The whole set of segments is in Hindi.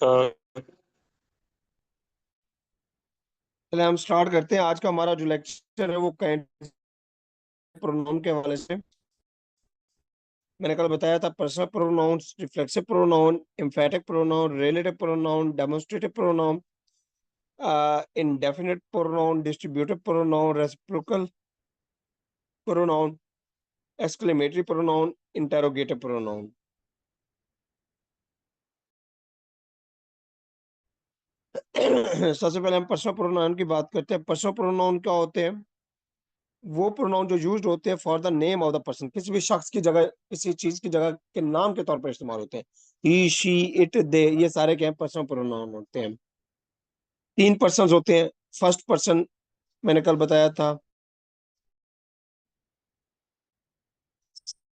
हाँ। चले हम स्टार्ट करते हैं। आज का हमारा जो लेक्चर है वो कैंट प्रोनाउन के हवाले से। मैंने कल बताया था personal pronouns, reflexive pronoun, emphatic pronoun, relative pronoun, demonstrative pronoun, indefinite pronoun, distributive pronoun, reciprocal pronoun, exclamatory pronoun, interrogative pronoun. सबसे पहले हम पर्सनल प्रोनाउन की बात करते हैं। पर्सनल प्रोनाउन क्या होते हैं? वो प्रोनाउन जो यूज्ड होते हैं for the name of the person, किसी भी शख्स की जगह, किसी चीज की जगह के नाम के तौर पर इस्तेमाल होते हैं। ही, शी, इट, दे, ये सारे क्या पर्सनल प्रोनाउन होते हैं। तीन पर्सन होते हैं। फर्स्ट पर्सन मैंने कल बताया था,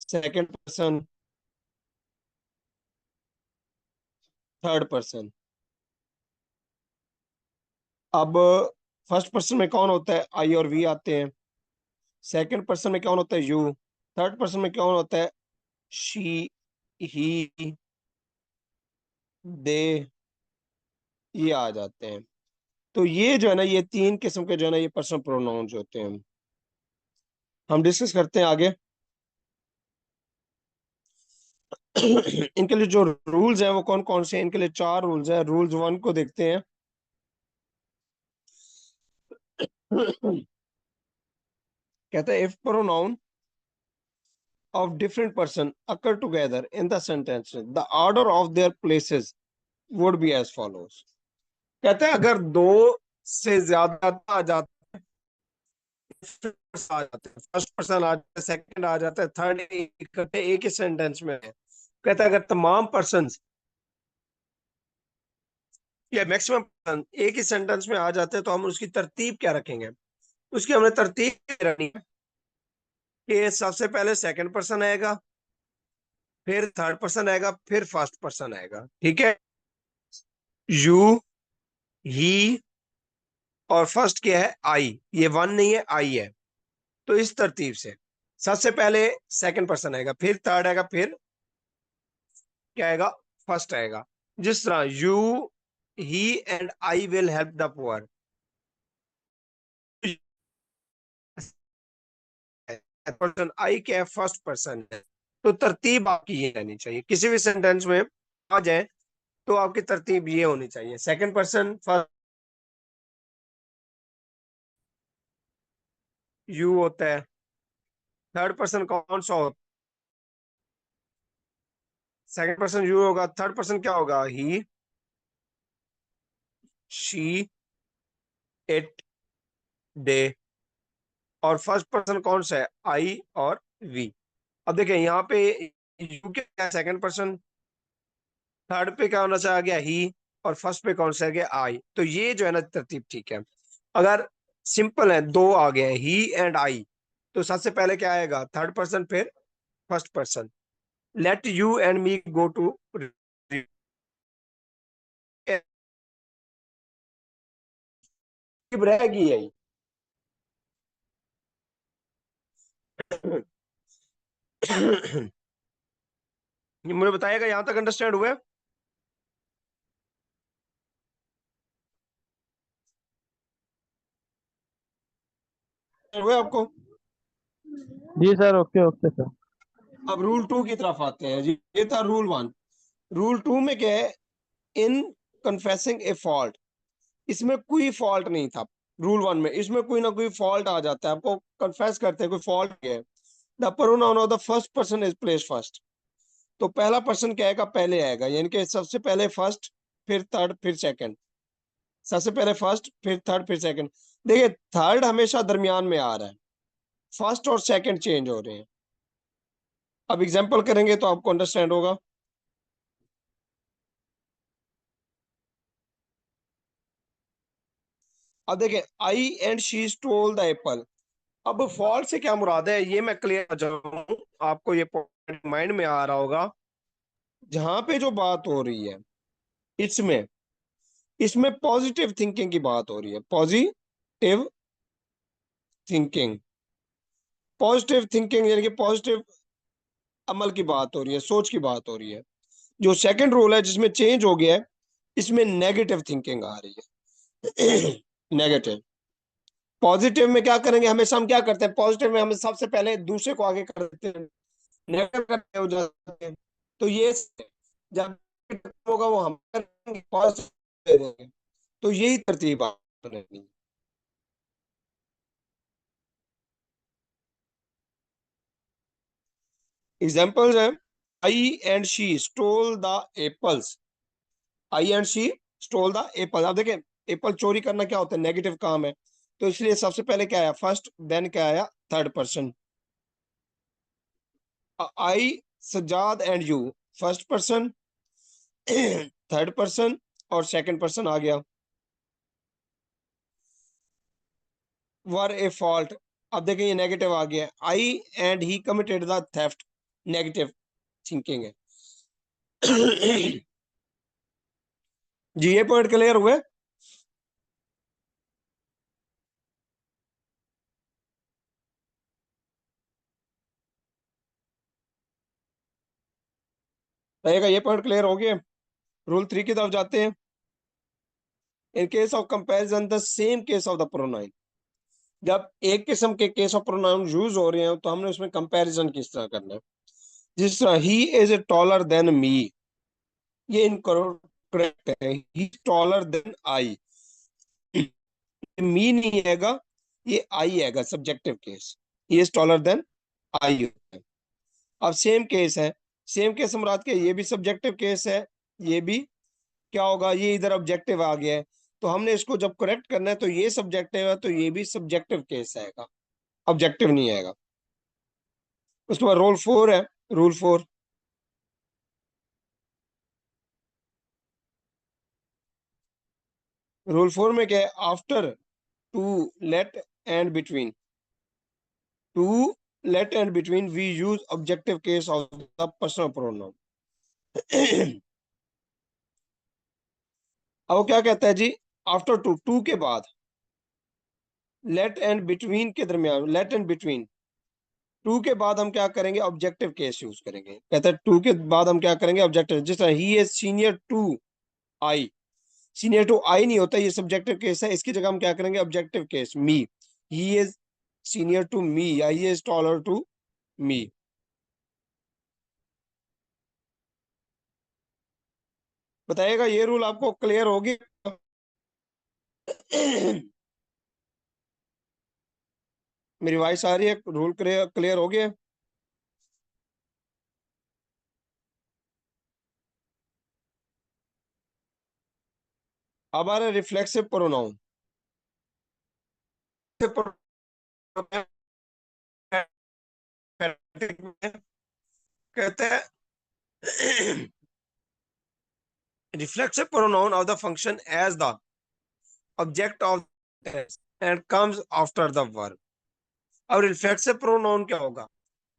सेकंड पर्सन, थर्ड पर्सन। अब फर्स्ट पर्सन में कौन होता है? आई और वी आते हैं। सेकंड पर्सन में कौन होता है? यू। थर्ड पर्सन में कौन होता है? शी, ही, दे, ये आ जाते हैं। तो ये जो है ना, ये तीन किस्म के जो है ना, ये पर्सनल प्रोनाउंस होते हैं। हम डिस्कस करते हैं आगे। इनके लिए जो रूल्स हैं वो कौन कौन से हैं? इनके लिए चार रूल्स हैं। रूल्स वन को देखते हैं। कहता है if pronoun of different person occur together in the sentence, the order of their places would be as follows। कहते हैं अगर दो से ज्यादा आ जाते हैं, फर्स्ट पर्सन आ जाता है, सेकंड आ जाता है, थर्ड इकट्ठे एक ही सेंटेंस में है। कहता है अगर तमाम पर्सन या मैक्सिमम पर्सन एक ही सेंटेंस में आ जाते हैं तो हम उसकी तरतीब क्या रखेंगे? उसकी हमने तरतीब रखनी है कि सबसे पहले सेकंड पर्सन आएगा, फिर थर्ड पर्सन आएगा, फिर फर्स्ट पर्सन आएगा। ठीक है? यू, ही, और फर्स्ट क्या है? आई। ये वन नहीं है, आई है। तो इस तरतीब से सबसे पहले सेकंड पर्सन आएगा, फिर थर्ड आएगा, फिर क्या आएगा? फर्स्ट आएगा। जिस तरह you, he and I will help the poor. Person I क्या है? फर्स्ट पर्सन है। तो तरतीब आपकी ये रहनी चाहिए, किसी भी सेंटेंस में आ जाए तो आपकी तरतीब ये होनी चाहिए, सेकंड पर्सन फर्स्ट, यू होता है। थर्ड पर्सन कौन सा होता? सेकंड पर्सन यू होगा, थर्ड पर्सन क्या होगा? ही, शी, इट, दे, और फर्स्ट पर्सन कौन सा है? आई और वी। अब देखें यहाँ पे यू क्या है? Second person. थर्ड पे क्या होना चाहिए? आ गया ही। और फर्स्ट पे कौन सा आ गया? आई। तो ये जो है ना तरतीब ठीक है। अगर सिंपल है, दो आ गए ही एंड आई, तो सबसे पहले क्या आएगा? थर्ड पर्सन, फिर first person. Let you and me go to, रहेगी यही। ये मुझे बताइएगा, यहां तक अंडरस्टैंड हुआ? हुआ आपको? जी सर, ओके ओके सर। अब रूल टू की तरफ आते हैं जी। ये था रूल वन। रूल टू में क्या है? इन कन्फेसिंग ए फॉल्ट, इसमें कोई फॉल्ट नहीं था। रूल वन में इसमें कोई ना कोई फॉल्ट आ जाता है, आपको कन्फेस करते हैं कोई फॉल्ट है। The pronoun of the first person is place first. तो पहला पर्सन क्या आएगा? पहले आएगा, यानी कि सबसे पहले फर्स्ट, फिर थर्ड, फिर सेकंड। सबसे पहले फर्स्ट, फिर थर्ड, फिर सेकंड। देखिए थर्ड हमेशा दरमियान में आ रहा है, फर्स्ट और सेकंड चेंज हो रहे हैं। अब एग्जांपल करेंगे तो आपको अंडरस्टैंड होगा। अब देखिए I and she stole the apple. अब फॉल्ट से क्या मुराद है ये मैं क्लियर कर जाऊं, आपको ये पॉइंट माइंड में आ रहा होगा। जहां पे जो बात हो रही है इसमें इसमें पॉजिटिव थिंकिंग की बात हो रही है। पॉजिटिव थिंकिंग, पॉजिटिव थिंकिंग यानी कि पॉजिटिव अमल की बात हो रही है, सोच की बात हो रही है। जो सेकंड रूल है जिसमें चेंज हो गया है, इसमें नेगेटिव थिंकिंग आ रही है। नेगेटिव। पॉजिटिव में क्या करेंगे, हमेशा हम क्या करते हैं, पॉजिटिव में हम सबसे पहले दूसरे को आगे कर देते हैं, नेगेटिव करते हो जाते हैं। तो ये जब होगा वो हम करेंगे, पॉजिटिव दे देंगे। तो यही तरतीब आप रहेगी। एग्जाम्पल्स है, I and she stole the apples. I and she stole the apple. आप देखें, एप्पल चोरी करना क्या होता है, नेगेटिव काम है। तो इसलिए सबसे पहले क्या आया, फर्स्ट, देन क्या आया, third person. I, Sajjad and you, first person, third person और सेकंड पर्सन आ गया। वर ए फॉल्ट, अब देखें ये नेगेटिव आ गया। I and he committed the theft, negative thinking है। जी, ये पॉइंट क्लियर हुए। रहेगा, ये पॉइंट क्लियर हो गया। रूल 3 की तरफ जाते हैं। In case of comparison the same case of the pronoun. जब एक किस्म के केस ऑफ प्रोनाउन यूज हो रहे हैं तो हमने उसमें कंपैरिजन किस तरह करना है। जिस तरह he is taller than me, ये इनकरेक्ट है। ही टॉलर देन आई, मी नहीं आएगा, ये आई आएगा, subjective case. He is taller than I. अब सेम केस है, सेम केस मुराद के, ये भी सब्जेक्टिव केस है, ये भी क्या होगा, ये इधर ऑब्जेक्टिव आ गया है। तो हमने इसको जब करेक्ट करना है तो ये सब्जेक्टिव है, तो ये भी सब्जेक्टिव केस आएगा, ऑब्जेक्टिव नहीं आएगा। उसके बाद रूल 4 है, रूल 4। रूल 4 में क्या है, after, to, let and between, to, let and between we use objective case of the personal pronoun. अब वो क्या कहता है जी, आफ्टर टू, टू के बाद, लेट एंड बिटवीन के दरमियान, लेट एंड बिटवीन, टू के बाद हम क्या करेंगे, ऑब्जेक्टिव केस यूज करेंगे। कहते हैं टू के बाद हम क्या करेंगे, ऑब्जेक्टिव। जिस तरह he is senior to I, senior to I नहीं होता, ये सब्जेक्टिव केस है, इसकी जगह हम क्या करेंगे, objective case, me. He is senior to me या he is taller to me. बताइएगा, ये रूल आपको क्लियर होगी। मेरी वॉइस आ रही है, रूल क्लियर क्लियर हो गया। अब आ रहा है रिफ्लेक्सिव प्रोनाउन। कहते हैं reflexive pronoun of the function as the object of tense and comes after the verb। अब रिफ्लेक्सिव प्रोनाउन क्या होगा,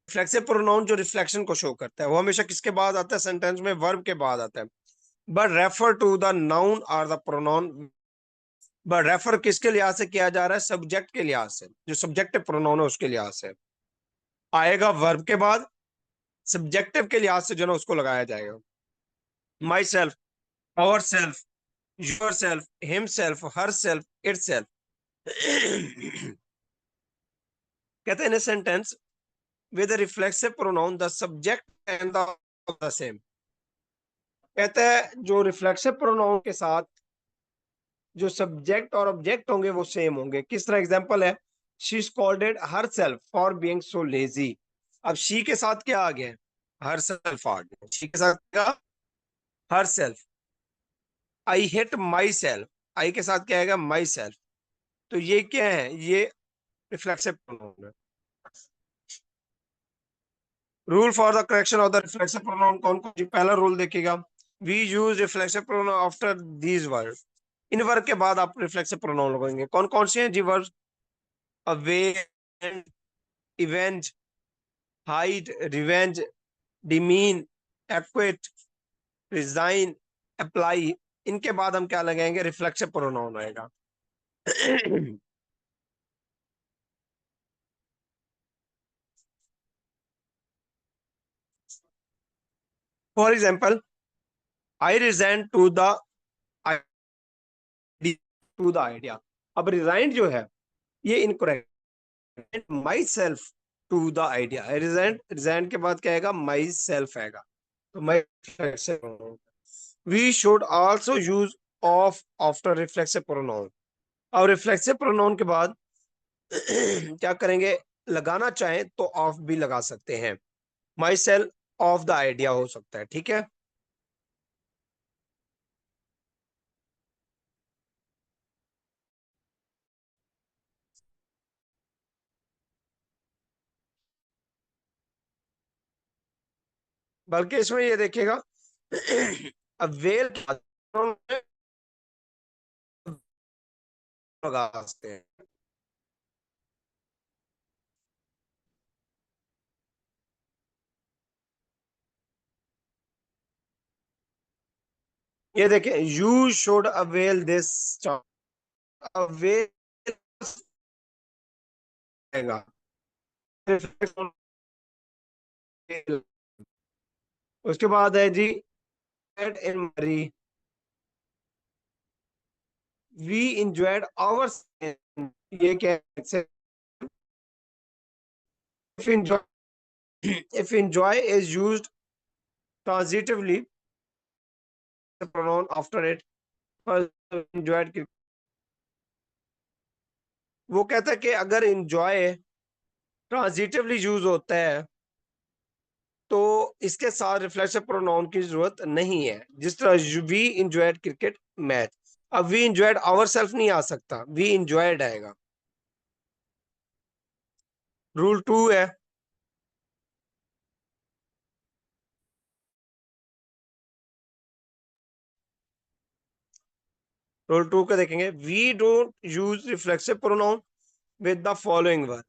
रिफ्लेक्सिव प्रोनाउन जो रिफ्लेक्शन को शो करता है वो हमेशा किसके बाद आता है, सेंटेंस में वर्ब के बाद आता है। But refer to the noun और द प्रोनाउन, बट रेफर किसके लिहाज से किया जा रहा है, सब्जेक्ट के लिहाज से, जो सब्जेक्टिव प्रोनाउन है उसके लिहाज से आएगा, वर्ब के बाद सब्जेक्टिव के लिहाज से जो ना उसको लगाया जाएगा। Myself, ourself, yourself, himself, herself, itself. कहते हैं in sentence with reflexive pronoun the subject and the same. कहता है जो रिफ्लेक्सिव प्रोनाउन के साथ जो सब्जेक्ट और ऑब्जेक्ट होंगे वो सेम होंगे। किस तरह, एग्जांपल है, she scolded her self for being so lazy. अब शी के साथ क्या आ गया, हर सेल्फ आ गया, शी के साथ क्या, herself. I hit myself, I के साथ क्या आएगा, माई सेल्फ। तो ये क्या है, ये रिफ्लेक्सिव प्रोनाउन है। Rule for the correction of the reflexive pronoun कौन कौन जी, पहला रूल देखिएगा, we use reflexive pronoun after these word. इन वर्ड के बाद आप रिफ्लेक्सिव प्रोनाउन लगाएंगे, कौन कौन से हैं जी word, avail, avenge, hide, revenge, demean, acquit, resign, apply. इनके बाद हम क्या लगाएंगे, रिफ्लेक्सिव प्रोनाउन आएगा। For example, I resign to the to the idea. अब रिजाइंड जो है ये incorrect, myself to the idea. Resigned के बाद क्या आएगा, माई सेल्फ आएगा। तो my we should also use of after reflexive pronoun. अब रिफ्लेक्सिव प्रोनाउन के बाद क्या करेंगे, लगाना चाहें तो ऑफ भी लगा सकते हैं। My self of the idea हो सकता है, ठीक है। बल्कि इसमें ये देखिएगा अवेल लगा सकते हैं। ये देखें, you should avail this, avail उसके बाद है जी इन मरी, वी इंजॉयड आवर, ये क्या है, if enjoy is used transitively the pronoun after it, enjoyed, वो कहता है कि अगर enjoy ट्रांजिटिवली यूज होता है तो इसके साथ रिफ्लेक्सिव प्रोनाउन की जरूरत नहीं है। जिस तरह वी इंजॉयड क्रिकेट मैच, अब वी इंजॉयड आवर सेल्फ नहीं आ सकता, वी इंजॉयड आएगा। रूल 2 है, रूल 2 का देखेंगे, we don't use reflexive pronoun with the following word.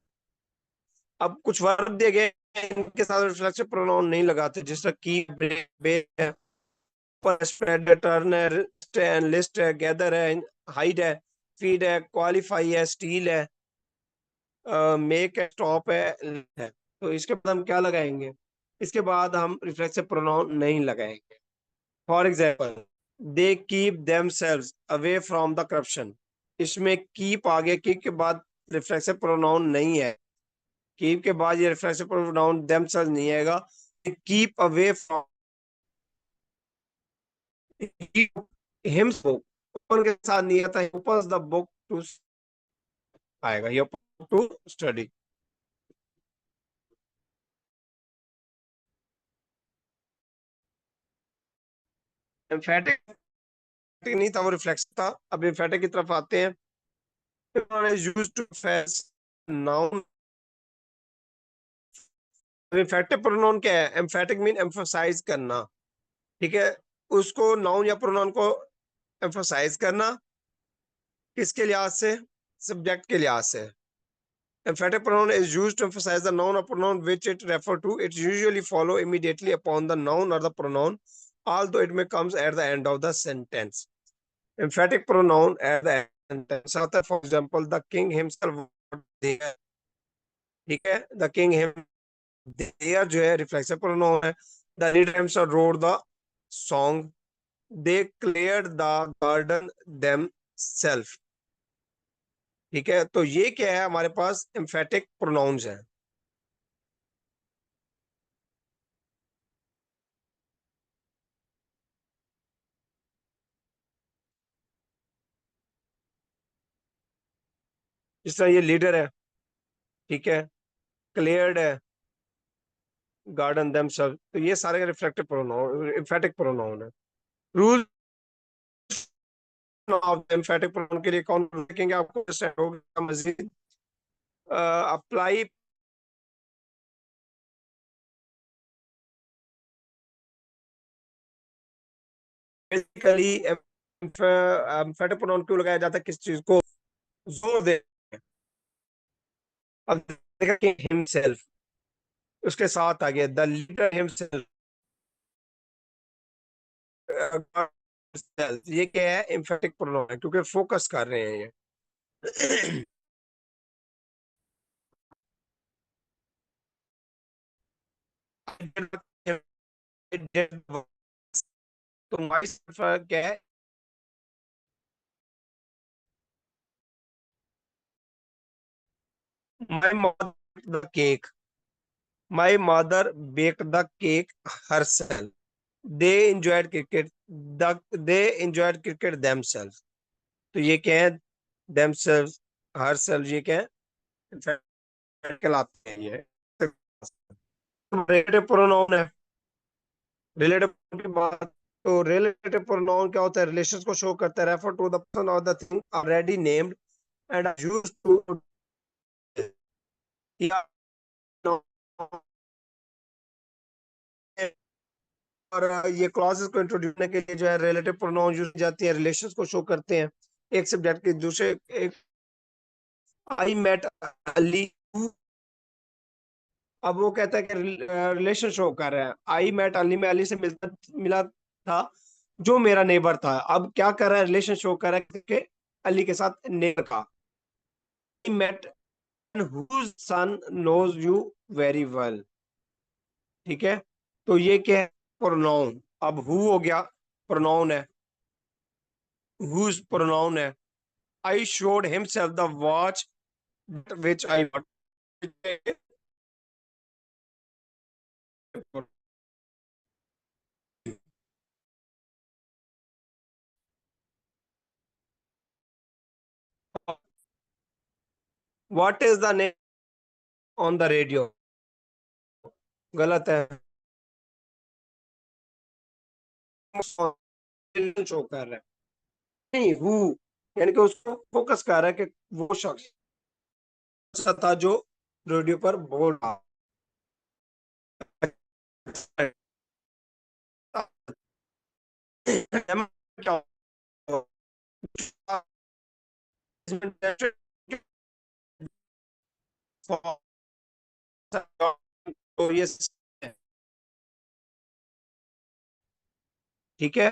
अब कुछ वर्ड दिए गए हैं, इनके साथ रिफ्लेक्सिव प्रोनाउन नहीं लगाते, जिस तरह की, ब्रेक, बे है, स्प्रेड है, टर्न है, लिस्ट है, गैदर है, हाइड है, फीड है, क्वालिफाई है, स्टील है, मेक है, स्टॉप है। तो इसके बाद हम क्या लगाएंगे, इसके बाद हम रिफ्लेक्सिव प्रोनाउन नहीं लगाएंगे। For example, they keep themselves away from the corruption, इसमें कीप आगे, कीप के बाद रिफ्लेक्सिव प्रोनाउन नहीं है, कीप के बाद ये रिफ्लेक्सिव प्रोनाउन देमसेल्व्स नहीं आएगा, keep away from hymns book, open के साथ नहीं आता, ओपन्स द बुक टू आएगा, ये टू स्टडी। एम्फेटिक नहीं था, वो रिफ्लेक्स था। अब एम्फेटिक की तरफ आते हैं। Used to face noun, emphatic pronoun क्या है, एम्फेटिक मीन एम्फसाइज करना, ठीक है। उसको नाउन या प्रोनाउन को एम्फसाइज करना, किसके लिहाज से, सब्जेक्ट के लिहाज से। Emphatic pronoun is used to emphasize the noun or pronoun which it refer to. It usually follow immediately upon the noun or the pronoun, although it may comes at the end of the sentence. Emphatic pronoun at the end of the sentence. For example, the king himself there, ठीक है, the king him there जो है reflexive pronoun है। The leader himself wrote the song. They cleared the garden themselves, ठीक है। तो ये क्या है, हमारे पास एम्फेटिक प्रोनाउंस है। जिस तरह ये लीडर है, ठीक है, क्लियर्ड है, गार्डन देमसेल्फ, तो ये सारे रिफ्लेक्टिव प्रोनाउन, एम्फेटिक प्रोनाउन है। रूल ऑफ एम्फेटिक प्रोनाउन के लिए कौन देखेंगे, आपको अंडरस्टैंड होगा मजीद। अप्लाई बेसिकली एम्फेटिक प्रोनाउन क्यों लगाया जाता है, किस चीज को जोर दे। अब देखा कि हिमसेल्फ, उसके साथ आ गया द लीडर हिमसेल्फ, ये क्या है, एम्फेटिक प्रोनाउन है, क्योंकि फोकस कर रहे हैं ये। तो माई क्या है, my mother the cake, my mother bake the cake herself, they enjoyed cricket, they enjoyed cricket themselves। तो ये क्या है, themselves, हर सेल्फ, ये क्या है, कहलाते हैं ये। रिलेटिव प्रोनाउन है। रिलेटिव की बात, तो रिलेटिव प्रोनाउन क्या होता है, रिलेशंस को शो करता है, रेफर टू द पर्सन और the thing already named and used to, और ये क्लॉजेस को इंट्रोड्यूस करने के लिए जो है रिलेटिव प्रोनाउन यूज जाती है, रिलेशंस को शो करते हैं एक सब्जेक्ट के दूसरे। एक आई मेट अली, अब वो कहता है कि रिलेशन शो कर रहा है, आई मेट अली, में अली से मिला था जो मेरा नेबर था। अब क्या कर रहा है, रिलेशन शो कर रहा है कि अली के साथ नेबर का। I met whose son knows you very well। ठीक है, तो ये क्या है, प्रोनाउन। अब हु हो गया, प्रोनाउन है, whose प्रोनाउन है। I showed himself the watch which I bought। What is the name on the radio? गलत है, शो कर रहा है, नहीं हु, यानी कि उसको फोकस कर रहा है कि वो शख्स था जो रेडियो पर बोल रहा है। तो ये ठीक है।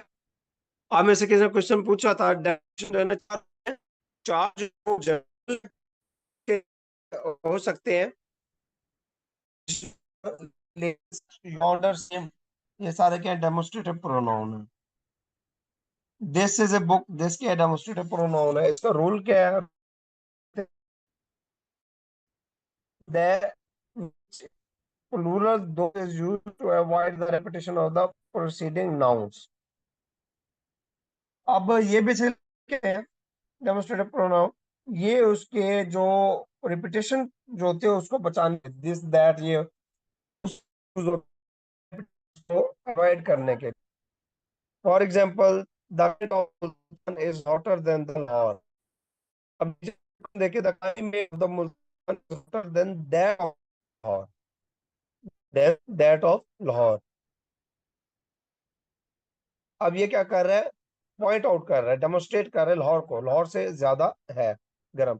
आप में से किसी ने क्वेश्चन पूछा था, डेफिनेशन चार्ज के हो सकते हैं, ऑर्डर सेम, ये सारे क्या डेमोन्स्ट्रेटिव प्रोनाउन है। This is a book, this क्या डेमोन्स्ट्रेटिव प्रोनाउन है, इसका रूल क्या है, the plural though is used to avoid the repetition of the preceding nouns। अब ये बेसिकली क्या है, डेमोन्स्ट्रेटिव प्रोनाउन, ये उसके जो रिपीटेशन जो होते हैं उसको बचाने, दिस दैट ये उसको अवॉइड करने के। For example, the is hotter then the Lahore. अब देखिए, the climate of the Multan is hotter then that of Lahore, that of Lahore. अब ये क्या कर रहा है, पॉइंट आउट कर रहा है, डेमोन्स्ट्रेट कर रहा है लाहौर को, लाहौर से ज्यादा है गर्म।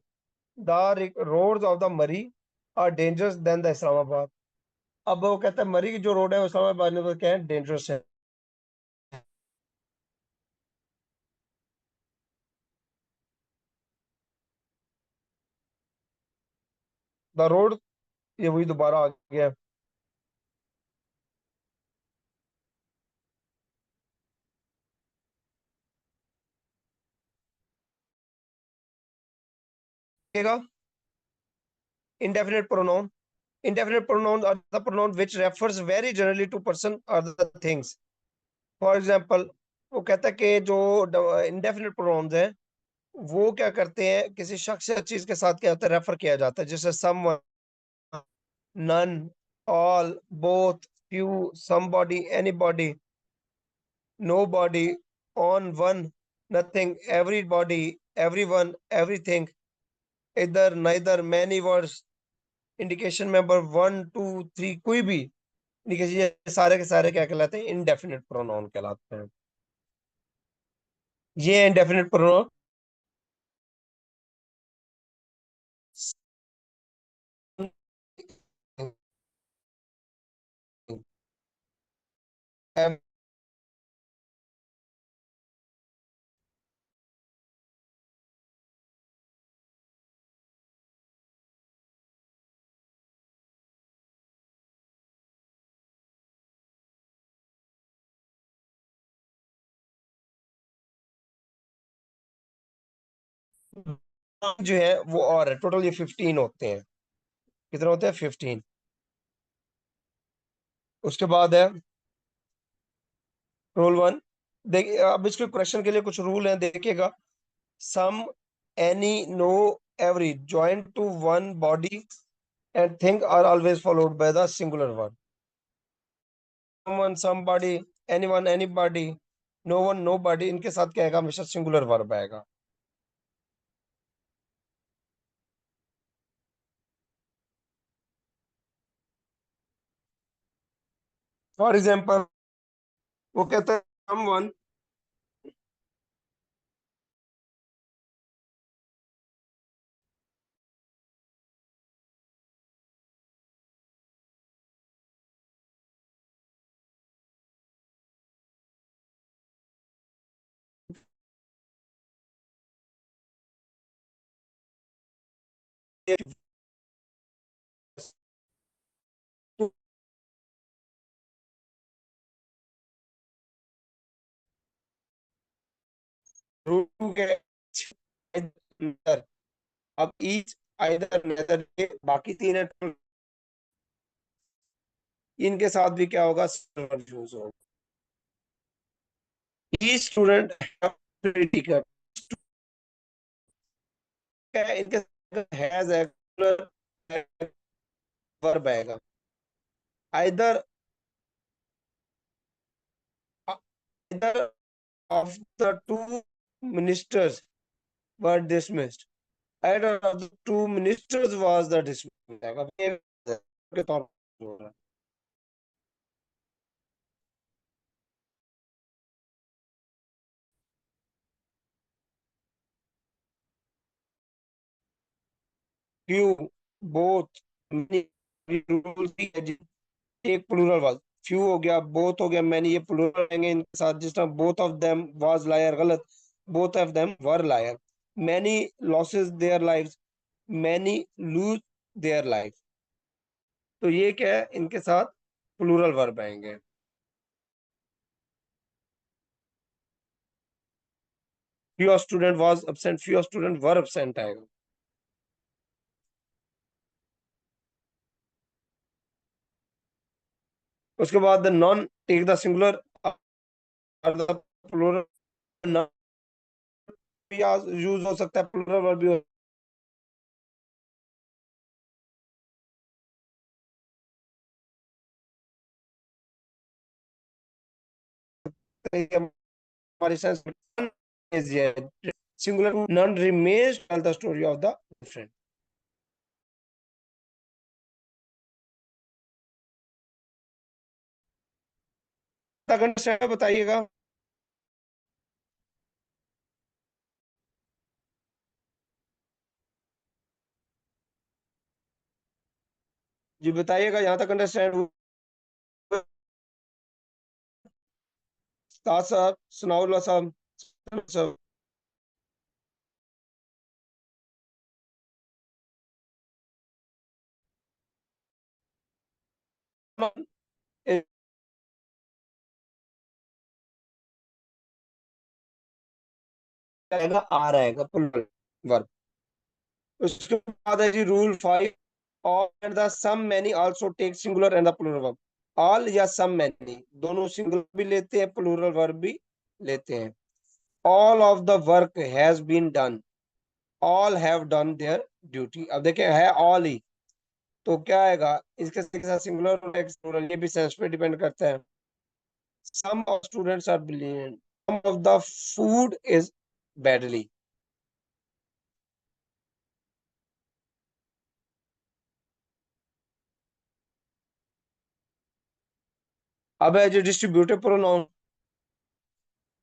The roads of the Murree are dangerous than the Islamabad. अब वो कहता है मरी की जो रोड है वो इस्लामाबाद में तो क्या है, डेंजरस है। द रोड, ये वही दोबारा आ गया, indefinite pronoun। Indefinite pronouns are the pronoun which refers very generally to person or the things। For example, वो कहता है कि जो indefinite pronouns है वो क्या करते हैं, किसी शख्स या चीज के साथ क्या होता है, रेफर किया जाता है, जैसे someone, none, all, both, few, somebody, anybody, nobody, on, one, nothing, everybody, everyone, everything, either, neither, many words, indication में नंबर 1 2 3 कोई भी इंडिकेशन, ये सारे के सारे क्या कहलाते हैं, इनडेफिनेट प्रोनाउन कहलाते हैं। ये इनडेफिनेट प्रोनाउन जो है वो और है, टोटल ये 15 होते हैं। कितने होते हैं? 15। उसके बाद है रूल वन। देखिए अब इसके क्वेश्चन के लिए कुछ रूल हैं, देखिएगा। Some, any, no, every join to one body and thing are always followed by the singular verb. someone, somebody, anyone, anybody, no one, nobody, इनके साथ क्या आएगा? हमेशा सिंगुलर वर्ब आएगा। फॉर एग्जाम्पल वो कहता है someone, रूल के अब ईच, आइदर, नेदर, ये बाकी तीन है, इनके साथ भी क्या होगा? यूज होगा। ईच स्टूडेंट टिकट, इनके हैज वर्ब आएगा। Either either of the two ministers were dismissed. Either of the two ministers was the dismissed. अब ये के तौर पर हो रहा है। Few, both, many, रूल की है जी। एक प्लूरल वाज, फ्यू हो गया, बोथ हो गया, मैनी, ये प्लूरल रहेंगे इनके साथ। जिस तरह both of them was liar, गलत, both of them were liar. Many losses their lives, many lose their life. तो ये क्या है? इनके साथ प्लूरल वर्ब आएंगे। few student was absent, few student were absent आएगा। उसके बाद नॉन टेक द सिंगुलर और द प्लूरल, नॉन भी यूज हो सकता है, प्लूरल वर्ब भी हो सकता है। हमारे sense singular, none remains tell the story of the friend. तक अंडरस्टैंड बताइएगा जी, बताइएगा यहाँ तक अंडरस्टैंड हुआ? साहब, सुनाउल्ला साहब, सब आएगा, आ रहेगा प्लूरल वर्ब। उसके बाद है जी rule 5। All and the some many also take singular and the plural verb. All या सम मैनी दोनों सिंगुलर भी लेते हैं, प्लूरल वर्ब भी लेते हैं। All of the work has been done, all have done their duty. अब देखें है ऑल ही, तो क्या आएगा? इसके साथ सिंगुलर और प्लूरल, ये भी सेंस पे डिपेंड करता है। Some of students are brilliant, some of the food is badly. अब है जो डिस्ट्रीब्यूटिव प्रोनाउन।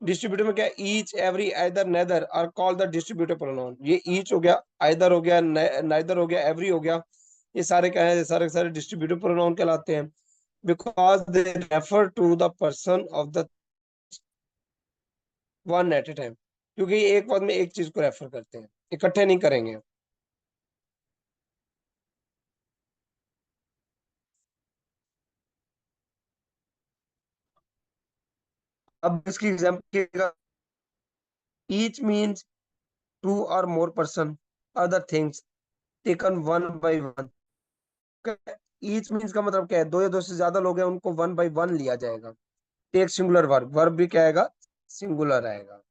डिस्ट्रीब्यूटिव में क्या? Each, every, either, neither are call the distributive pronoun. ये ईच हो गया, आइदर हो गया, नाइदर हो गया, एवरी हो गया, ये सारे क्या है? सारे सारे डिस्ट्रीब्यूटिव प्रोनाउन कहलाते हैं। Because they refer to the person of the one at a time, क्योंकि एक वक्त में एक चीज को रेफर करते हैं, इकट्ठे नहीं करेंगे। अब इसकी एग्जाम्पल, ईच मीन्स टू और more person, other things taken one by one. उसका ईच मीन्स का मतलब क्या है, दो या दो से ज्यादा लोग हैं उनको वन बाई वन लिया जाएगा। टेक सिंगुलर वर्ब, वर्ब भी क्या आएगा, सिंगुलर आएगा।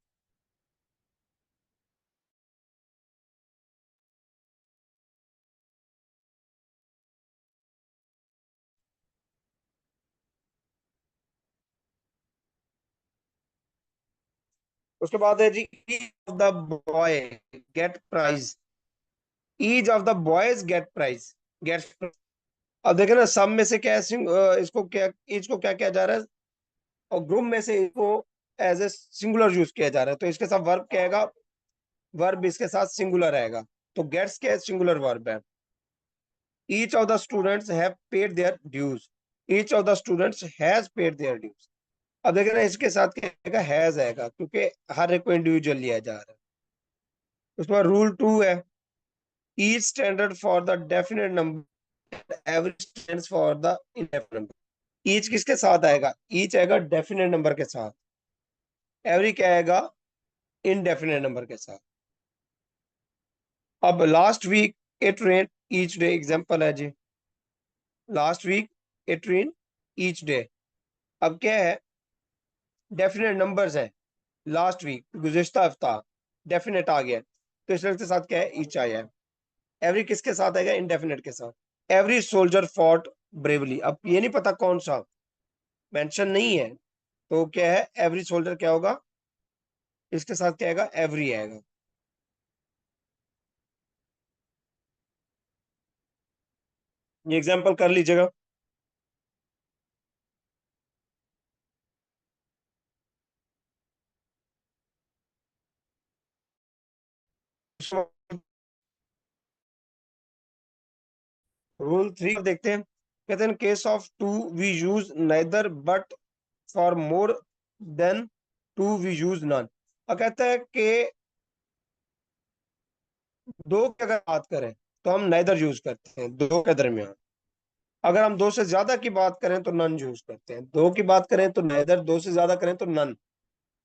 उसके बाद है जी each of the boy get prize, each of the boys get prize, get. अब देखे ना, सब में से क्या है, इसको क्या, ईच को क्या किया जा रहा है, और ग्रुप में से इसको एज ए सिंगुलर यूज किया जा रहा है, तो इसके साथ वर्ब क्या आएगा, वर्ब इसके साथ सिंगुलर आएगा। तो गेट्स क्या है, सिंगुलर वर्ब है। Each of the students have paid their dues, each of the students has paid their dues. अब देखे ना, इसके साथ क्या आएगा, हैज आएगा, क्योंकि हर एक को इंडिविजुअल लिया जा रहा है। उसके बाद रूल 2 है, each standard for the definite number, average stands for the indefinite number. Each किसके साथ आएगा, ईच आएगा डेफिनेट नंबर के साथ, एवरी क्या आएगा, इनडेफिनेट नंबर के साथ। अब last week it rain each day, example है जी, last week it rain each day. अब क्या है, डेफिनेट नंबर्स है, लास्ट वीक गुज़िश्ता हफ्ता, डेफिनेट आ गया, तो इस के साथ क्या है, ईच आया है। एवरी किसके साथ आएगा, इनडेफिनेट के साथ। एवरी सोल्जर फॉट ब्रेवली, अब ये नहीं पता कौन सा, मेंशन नहीं है, तो क्या है, एवरी सोल्जर क्या होगा, इसके साथ क्या आएगा, एवरी आएगा। ये एग्जांपल कर लीजिएगा। रूल 3 देखते हैं, कहते हैं case of two we use neither but, for more than two we use none. और कहता है कि दो की अगर बात करें तो हम नाइदर यूज करते हैं दो के दरमियान, अगर हम दो से ज्यादा की बात करें तो नन यूज करते हैं, दो की बात करें तो नाइदर, दो से ज्यादा करें तो none.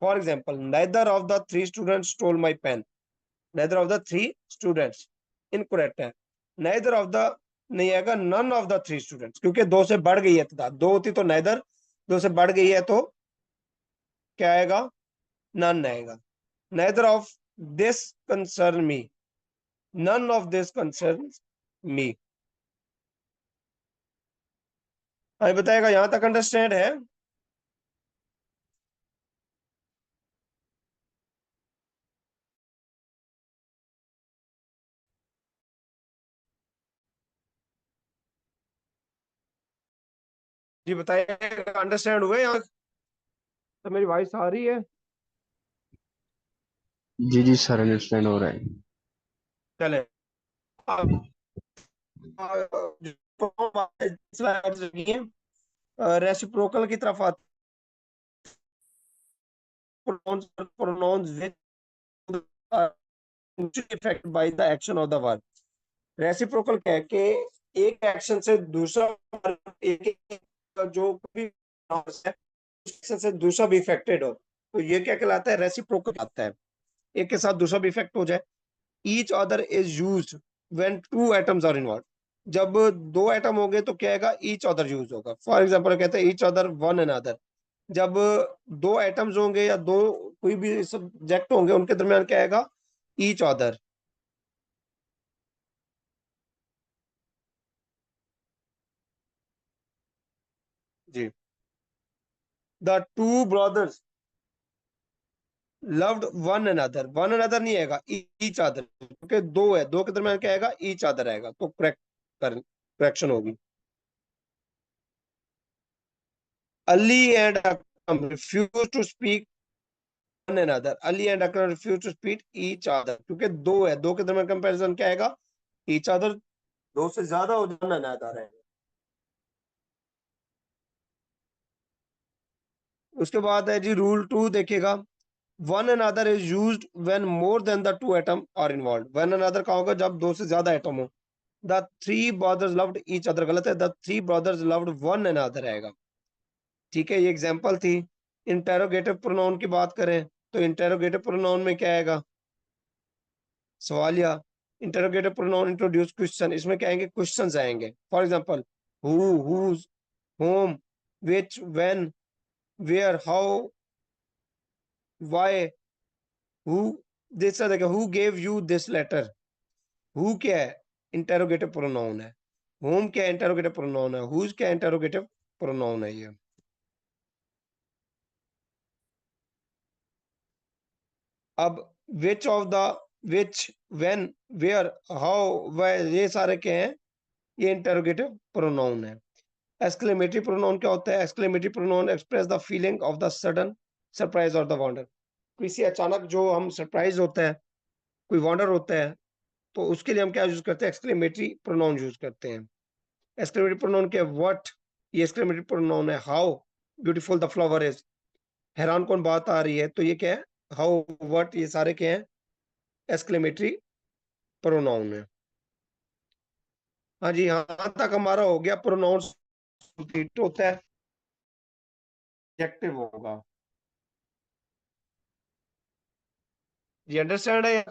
For example, neither of the three students stole my pen, neither of the three students incorrect है, नाइदर ऑफ द नहीं आएगा, none of the three students, क्योंकि दो से बढ़ गई है तादाद, दो होती तो नाइदर, दो से बढ़ गई है तो क्या आएगा, नन आएगा। Neither of this concern me, none of this concern me. हमें बताएगा, यहां तक अंडरस्टैंड है। जी बताइए, अंडरस्टैंड हुए यहाँ, तो मेरी वॉइस आ रही है। जी जी सर, अंडरस्टैंड हो रहा है। चले, रेसिप्रोकल की तरफ आते, pronouns effect by the action of the verb. Reciprocal क्या है कि एक एक्शन से दूसरा, एक जो भी एक्शन से दूसरा भी इफेक्टेड हो, तो ये क्या कहलाता है, रेसिप्रोकल आता है, एक के साथ दूसरा भी इफेक्ट हो जाए। Each other is use when two atoms are involve, जब दो एटम होंगे तो क्या आएगा, ईच अदर यूज होगा। फॉर एग्जांपल कहते हैं ईच अदर वन अनदर, जब दो एटम्स होंगे या दो कोई भी सब्जेक्ट होंगे उनके दरमियान क्या आएगा, ईच अदर। जी, the two brothers loved one another, one another नहीं आएगा, ईच अदर, क्योंकि दो है, दो के दरमियान क्या आएगा, ईच अदर आएगा, तो करेक्शन होगी। Ali and Akram refuse to speak one another, Ali and Akram refuse to speak each other, क्योंकि दो है, दो के दरमियान कंपैरिजन क्या आएगा, ईच अदर, दो से ज्यादा हो जाना अनदर है। उसके बाद है जी रूल 2 देखिएगा, one another is used when more than the two atom are involve. One another का होगा जब दो से ज्यादा एटम हो। The three brothers loved each other गलत है, the three brothers loved one another आएगा। ठीक है, ये एग्जांपल थी। इंटेरोगेटिव प्रोनाउन की बात करें तो इंटेरोगेटिव प्रोनाउन में क्या आएगा, सवालिया। इंटरोगेटिव प्रोनाउन इंट्रोड्यूस क्वेश्चन, इसमें क्या आएंगे, क्वेश्चंस आएंगे। For example who, whose, whom, which, when, where, how, why, who। जैसा देखो who gave you this letter, who क्या है, इंटरोगेटिव प्रोनाउन है। whom क्या इंटरोगेटिव प्रोनाउन है। whose क्या इंटरोगेटिव प्रोनाउन है। ये अब which of the, which, when, where, how, why, ये सारे क्या हैं, ये इंटरोगेटिव प्रोनाउन है। एक्सक्लेमेटरी प्रोनाउन क्या होता है, exclamatory pronoun express the feeling of the sudden surprise और द वंडर। किसी अचानक जो हम सरप्राइज होता है, कोई वंडर होता है, तो उसके लिए हम क्या यूज करते हैं, एक्सक्लेमेटरी प्रोनाउन यूज करते हैं। एक्सक्लेमेटरी प्रोनाउन क्या है, व्हाट, ये एक्सक्लेमेटरी प्रोनाउन है। How beautiful the flower is, हैरान कौन बात आ रही है, तो ये क्या है, हाउ, व्हाट, ये सारे क्या है, एक्सक्लेमेटरी प्रोनाउन है। हाँ जी, यहाँ तक हमारा हो गया। प्रोनाउंस कंप्लीट होता है, एडजेक्टिव होगा। जी अंडरस्टैंड है।